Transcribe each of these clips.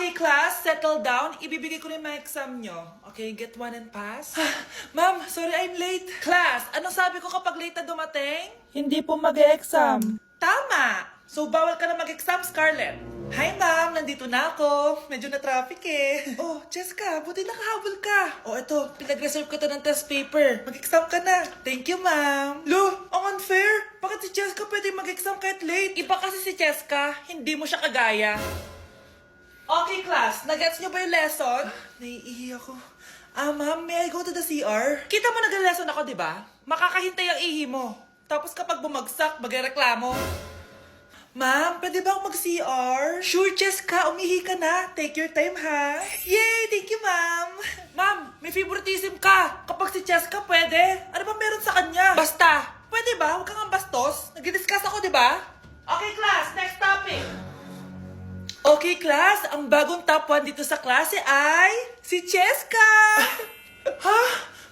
Okay, class, settle down. Ibibigay ko na yung mga exam nyo. Okay, get one and pass. Ma'am, sorry I'm late. Class, anong sabi ko kapag late na dumating? Hindi po mag-e-exam. Tama! So, bawal ka na mag-exam, Scarlett. Hi, ma'am. Nandito na ako. Medyo na-traffic eh. Oh, Jessica, buti nakahabol ka. Oh, eto. Pinag-reserve ko to ng test paper. Mag-exam ka na. Thank you, ma'am. Lo, ang unfair. Bakit si Jessica pwede mag-exam kahit late? Iba kasi si Jessica. Hindi mo siya kagaya. Okay, class. Nagets niyo ba yung lesson? Naiihi ako. Ma'am, may I go to the CR? Kita mo nag-lesson ako, di ba? Makakahintay ang ihi mo. Tapos kapag bumagsak, magreklamo. Ma'am, pwede ba ako mag-CR? Sure, Jessica. Umihi ka na. Take your time, ha? Yay! Thank you, ma'am. Ma'am, may favoritism ka. Kapag si Jessica, pwede. Ano ba meron sa kanya? Basta. Pwede ba? Huwag kang bastos. Nag-discuss ako, di ba? Okay, class. Next topic. Okay, class. Ang bagong top 1 dito sa klase ay si Jessica. Ha?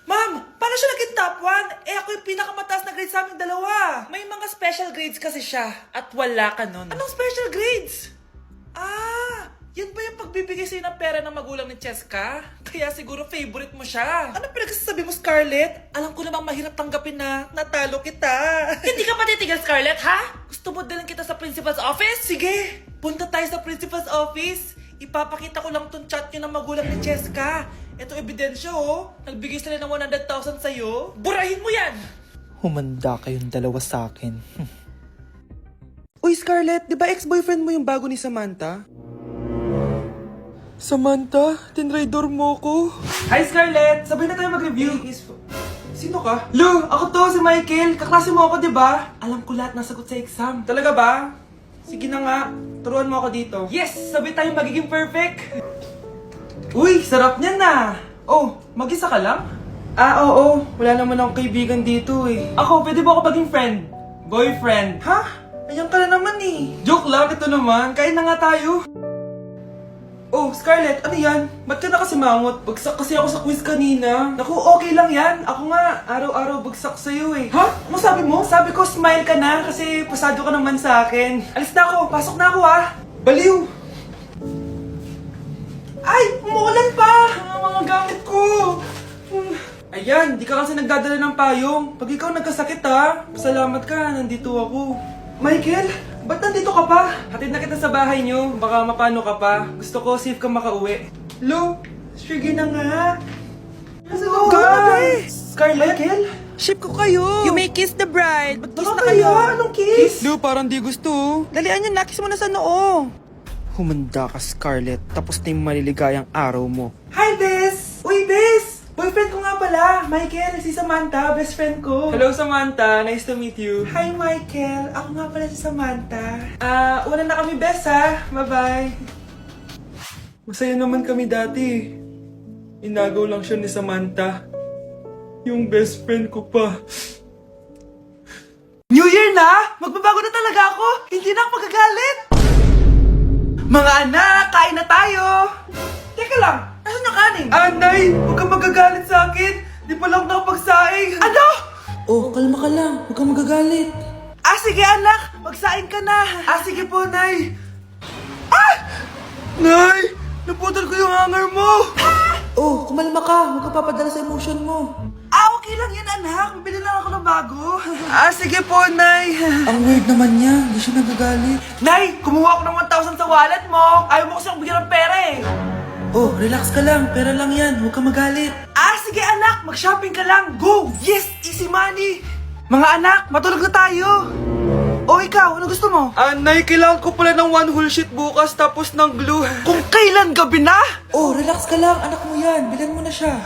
Ma'am, paano siya naging top 1? Eh ako yung pinakamataas na grade sa aming dalawa. May mga special grades kasi siya at wala ka nun. Anong special grades? Yan ba yung pagbibigay sa'yo ng pera ng magulang ni Jessica? Kaya siguro favorite mo siya. Ano pinagsasabi mo, Scarlett? Alam ko namang mahirap tanggapin na natalo kita. Hindi ka patitigil, Scarlett, ha? Gusto mo dalhin kita sa principal's office? Sige, punta tayo sa principal's office. Ipapakita ko lang tong chat nyo ng magulang ni Jessica. Ito ebidensya, oh. Nagbigay sila ng 100,000 sa'yo. Burahin mo yan! Humanda kayong dalawa sa akin. Uy, Scarlett, di ba ex-boyfriend mo yung bago ni Samantha? Samantha, tinraidor mo ko. Hi, Scarlett! Sabay na tayo mag-review. Sino ka? Lou, ako to, si Michael. Kaklase mo ako, di ba? Alam ko lahat ng sagot sa exam. Talaga ba? Sige na nga, turuan mo ako dito. Yes! Sabay tayo magiging perfect! Uy, sarap niyan na! Oh, mag-isa ka lang? Oo. Wala naman akong kaibigan dito eh. Ako, pwede ba ako maging friend? Boyfriend? Ha? Ayan ka na naman eh. Joke lang, ito naman. Kain na nga tayo. Oh, Scarlett, ano yan? Ba't ka na kasi mangot? Bagsak kasi ako sa quiz kanina. Naku, okay lang yan. Ako nga, araw-araw bagsak sa'yo eh. Ha? Ano sabi mo? Sabi ko, smile ka na kasi pasado ka naman sa akin. Alis na ako. Pasok na ako ha. Baliw! Ay! Umuulan pa! Ang mga gamit ko! Ayan, di ka kasi nagdadala ng payong. Pag ikaw nagkasakit ha, salamat ka, nandito ako. Michael, ba't nandito ka pa? Hatid na kita sa bahay niyo, baka mapano ka pa. Gusto ko safe ka makauwi. Lo, sige na nga. Hello, guys! Scarlett? Michael? Ship ko kayo! You may kiss the bride. Mag-kiss na Baka kayo. kaya? Anong kiss? Lo, parang di gusto. Dalian yun, nakis mo na sa noo. Humanda ka, Scarlett. Tapos na yung maliligayang araw mo. Hi, Bes! Uy, Bes! Boyfriend ko nga pala. Michael, si Samantha, best friend ko. Hello, Samantha. Nice to meet you. Hi, Michael. Ako nga pala si Samantha. Una na kami, Bes, ha? Bye-bye. Masaya naman kami dati. Inagaw lang siya ni Samantha. Yung best friend ko pa. New Year na! Magbabago na talaga ako! Hindi na ako magagalit! Mga anak, kain na tayo! Teka lang, nasan yung kanin? Nay! Huwag kang magagalit sa akin! Di pa lang nakapagsaing! Ano? Oh, kalma ka lang. Huwag kang magagalit. Sige anak! Magsaing ka na! Sige po, Nay! Nay! Naputol ko yung hanger mo! Oh, kumalma ka. Huwag ka papadala sa emotion mo. Okay lang yan, anak! Bibili lang ako ng bago! Sige po, Nay! Ang weird naman niya. Hindi siya nagagalit. Nay! Kumuha ako ng 1,000 sa wallet mo! Ayaw mo kasi akong bigyan ng pera eh! Oh, relax ka lang. Pera lang yan. Huwag kang magalit. Sige anak! Mag-shopping ka lang! Go! Yes! Easy money! Mga anak, matulog na tayo! O ikaw, ano gusto mo? Nay, kailangan ko pala ng one whole sheet bukas tapos ng glue. Kung kailan gabi na? Oh, relax ka lang. Anak mo yan. Bilan mo na siya.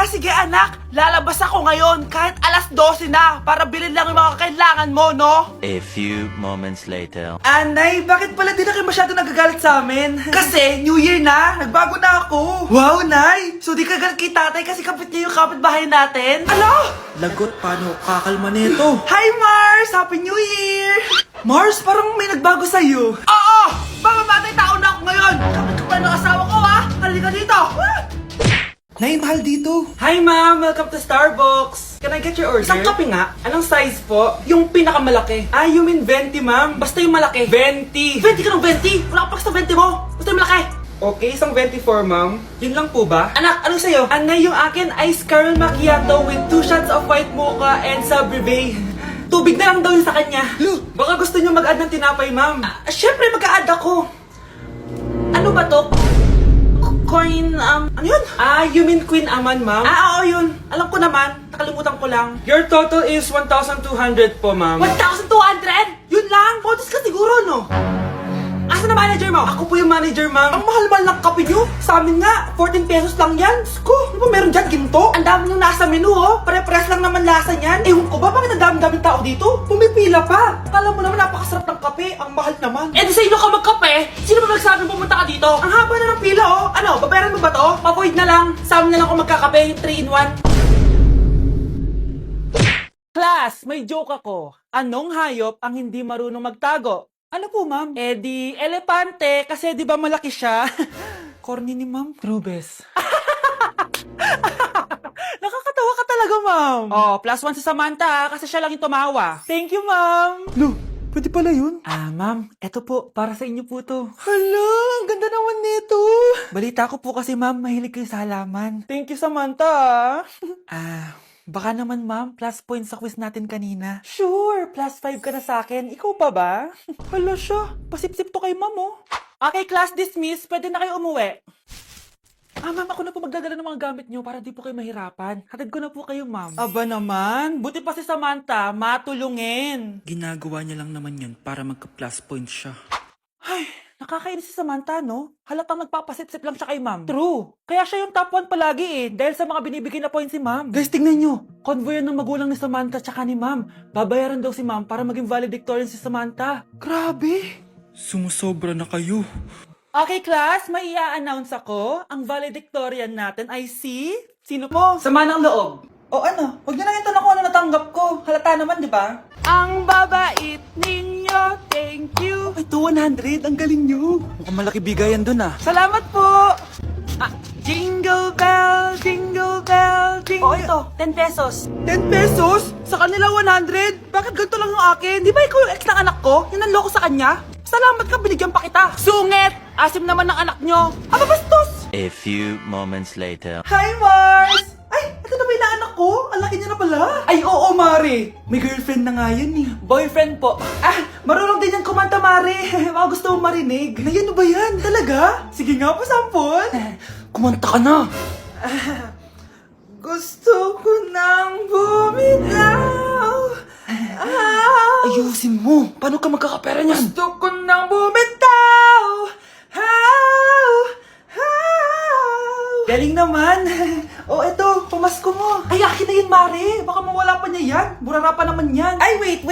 Sige anak, lalabas ako ngayon kahit alas 12 na para bilhin lang yung mga kailangan mo, no? A few moments later. Nay, bakit pala di na kayo masyado nagagalit sa amin? Kasi, New Year na, nagbago na ako. Wow, Nay! So di ka galit kay tatay kasi kapit niya yung kapitbahay natin? Ano? Lagot, paano kakalma nito? Hi, Mars! Happy New Year! Mars, parang may nagbago sa'yo. Oo! Mamamatay tao na ako ngayon! Kapit-kapit ng asawa ko, ha? Halika dito! Nay, mahal dito. Hi, ma'am! Welcome to Starbucks! Can I get your order? Isang kape nga. Anong size po? Yung pinakamalaki. You mean 20, ma'am? Basta yung malaki. 20! 20 ka ng 20! Wala ka pa sa 20 mo! Basta yung malaki! Okay, isang 24, ma'am. Yun lang po ba? Anak, ano sa'yo? Anay, yung akin, ice caramel macchiato with 2 shots of white mocha and Sabrivay. Tubig na lang daw yun sa kanya. Baka gusto niyo mag-add ng tinapay, ma'am. Siyempre, mag-a-add ako. Ano ba to? Coin, ano yun? You mean Queen Aman, ma'am? Oo, yun. Alam ko naman. Nakalimutan ko lang. Your total is 1,200 po, ma'am. 1,200? Yun lang? Bonus ka siguro, no? Asa na manager mo? Ako po yung manager, ma'am. Ang mahal-mahal ng kape nyo. Sa amin nga, 14 pesos lang yan. Sko, ano ba meron dyan? Ginto? Ang dami nyung nasa menu, oh. Pare-pares lang naman lasa niyan. Ewan ko ba, bakit ang dami-daming tao dito? Pumipila pa. Akala mo naman napakasarap ng kape. Ang mahal naman. Eh, di sa inyo ka magkape? Sino ba nagsabing pumunta ka dito? Ang haba na ng pila, oh. Ano, babayaran mo ba to? Pa-void na lang. Sa amin na lang ako magkakape, yung 3-in-1. Class, may joke ako. Anong hayop ang hindi marunong magtago? Ano po, ma'am? Eh di, elepante, kasi di ba malaki siya? Corny ni ma'am. Rubes. Nakakatawa ka talaga, ma'am. Oh, +1 si Samantha, kasi siya lang yung tumawa. Thank you, ma'am. Lo, pwede pala yun? Ma'am, eto po, para sa inyo po to. Hala, ang ganda naman nito. Balita ko po kasi, ma'am, mahilig kayo sa halaman. Thank you, Samantha. Baka naman, ma'am, plus points sa quiz natin kanina. Sure, +5 ka na sa akin. Ikaw pa ba? Hala siya, pasip-sip to kay ma'am, oh. Okay, class dismiss. Pwede na kayo umuwi. Ma'am, ako na po magdadala ng mga gamit nyo para di po kayo mahirapan. Hatid ko na po kayo, ma'am. Aba naman, buti pa si Samantha, matulungin. Ginagawa niya lang naman yun para magka-plus points siya. Ay, nakakainis si Samantha, no? Halatang nagpapasip-sip lang siya kay ma'am. True. Kaya siya yung top 1 palagi eh, dahil sa mga binibigay na points si ma'am. Guys, tingnan nyo. Convoy yan ng magulang ni Samantha tsaka ni ma'am. Babayaran daw si ma'am para maging valedictorian si Samantha. Grabe. Sumusobra na kayo. Okay, class, may i-announce ako. Ang valedictorian natin ay si... Sino po? Sama ng loob. O ano? Huwag niyo lang yung tanong kung ano natanggap ko. Halata naman, di ba? Ang babait ninyo, thank you. Ay, 200. Ang galing nyo. Mukhang malaki bigayan dun ah. Salamat po! Jingle bell, jingle bell, jingle... ito, 10 pesos. 10 pesos? Sa kanila 100? Bakit ganito lang yung akin? Di ba ikaw yung ex ng anak ko? Yung nanloko sa kanya? Salamat ka, binigyan pa kita. Sungit! Asim naman ng anak nyo. Bastos! A few moments later. Hi, Mars! Ay, ito na ba yung anak ko? Ang laki niya na pala. Ay, oo, Mari. May girlfriend na nga yan eh. Boyfriend po. Marunong din yan kumanta, Mari. Baka gusto mo marinig. Ay, ano ba yan? Talaga? Sige nga po, sampol. Kumanta ka na. Gusto ko nang bumitaw. Ayusin mo. Paano ka magkakapera niyan? Gusto ko nang bumitaw. Galing naman. Eto, pamasko mo. Ay, akin na yun, Mare. Baka mawala pa niya yan. Burara pa naman yan. Ay, wait.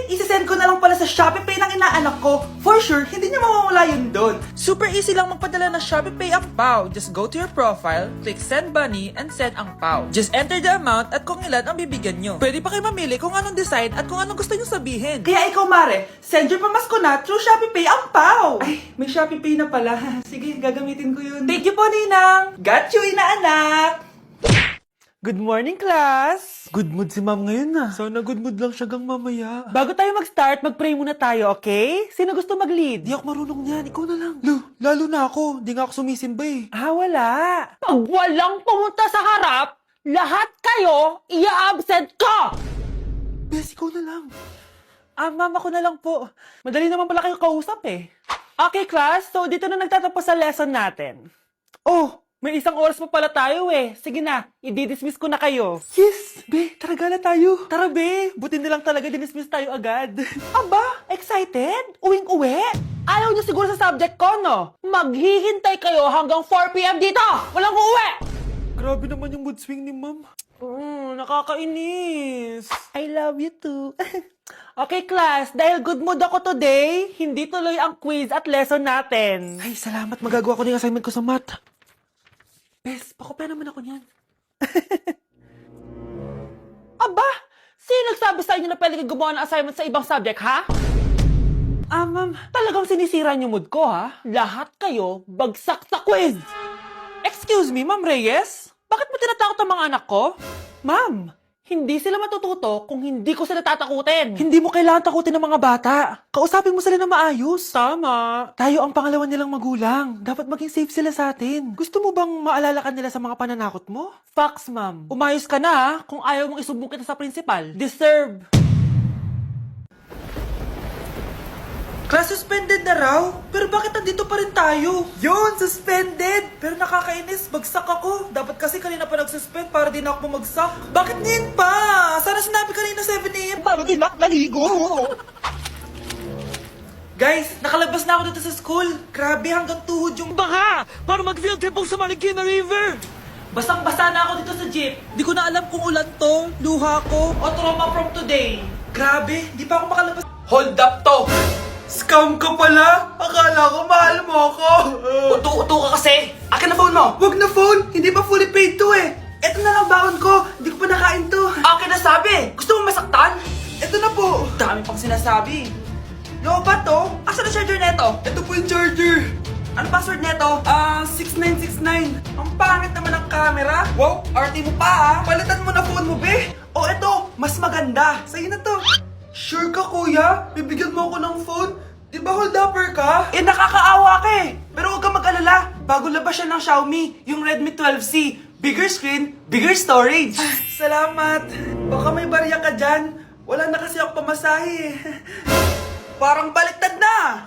Isasend ko na lang pala sa Shopee Pay ng inaanak ko. For sure, hindi niya mawawala yun doon. Super easy lang magpadala ng Shopee Pay ang PAW. Just go to your profile, click Send Money, and send ang PAW. Just enter the amount at kung ilan ang bibigyan nyo. Pwede pa kayo mamili kung anong design at kung anong gusto nyo sabihin. Kaya ikaw, Mare, send your pamasko na through Shopee Pay ang PAW. Ay, may Shopee Pay na pala. Sige, gagamitin ko yun. Thank you po, Ninang. Got you, inaanak. Good morning, class! Good mood si ma'am ngayon ah. Sana good mood lang siya gang mamaya. Bago tayo mag-start, mag-pray muna tayo, okay? Sino gusto mag-lead? Di ako marunong niyan. Ikaw na lang. Lalo na ako. Di nga ako sumisimba eh. Wala. Pag walang pumunta sa harap, lahat kayo, i-absent ko! Bes, ikaw na lang. Mama ko na lang po. Madali naman pala kayo kausap eh. Okay, class. So, dito na nagtatapos sa lesson natin. Oh, may 1 oras pa pala tayo eh. Sige na, i-dismiss ko na kayo. Yes! Be, tara gala tayo. Tara be, buti nilang talaga dinismiss tayo agad. Aba, excited? Uwing-uwi? Ayaw niyo siguro sa subject ko, no? Maghihintay kayo hanggang 4 p.m. dito! Walang uuwi! Grabe naman yung mood swing ni ma'am. Nakakainis. I love you too. Okay, class. Dahil good mood ako today, hindi tuloy ang quiz at lesson natin. Ay, salamat. Magagawa ko na yung assignment ko sa math. Bes, pakopya naman ako niyan. Aba! Sino nagsabi sa inyo na pwede kayo gumawa ng assignment sa ibang subject, ha? Ma'am, talagang sinisira niyo mood ko, ha? Lahat kayo bagsak sa quiz! Excuse me, Ma'am Reyes? Bakit mo tinatakot ang mga anak ko? Ma'am, Hindi sila matututo kung hindi ko sila tatakutin. Hindi mo kailangan takutin ng mga bata. Kausapin mo sila na maayos. Tama. Tayo ang pangalawa nilang magulang. Dapat maging safe sila sa atin. Gusto mo bang maalala ka nila sa mga pananakot mo? Facts, ma'am. Umayos ka na, ha, kung ayaw mong isubong kita sa principal. Deserve. Class suspended na raw? Pero bakit nandito pa rin tayo? Yun, suspended! Pero nakakainis, bagsak ako. Dapat kasi kanina pa nag-suspend para di na ako bumagsak. Bakit ngayon pa? Sana sinabi kanina 7 a.m. Para di na naligo. Guys, nakalabas na ako dito sa school. Grabe, hanggang tuhod yung Baka! Para mag-field trip sa Marikina River! Basang-basa na ako dito sa jeep. Di ko na alam kung ulan to, luha ko. O trauma from today. Grabe, di pa ako makalabas. Hold up to! Scam ka pala? Akala ko mahal mo ako. Uto-uto ka kasi! Akin na phone mo! Wag na phone, hindi pa fully paid to eh. Eto na lang baon ko, hindi ko pa nakain to. Akin na sabi! Gusto mo masaktan? Eto na po. Dami pang sinasabi. Yo, ba to? Asa na charger neto? Ito po yung charger. Ano password neto? 6969. Ang pangit naman ng camera. Wow, RT mo pa ah. palitan mo na phone mo, be. O eto, mas maganda. Sa'yo na to. Sure ka, kuya? Bibigyan mo ako ng phone? Di ba hold upper ka? Eh nakakaawa ka eh. Pero huwag kang mag-alala. Bago labas siya ng Xiaomi, yung Redmi 12C. Bigger screen, bigger storage. Salamat. Baka may barya ka dyan. Wala na kasi ako pamasahe eh. Parang baliktad na.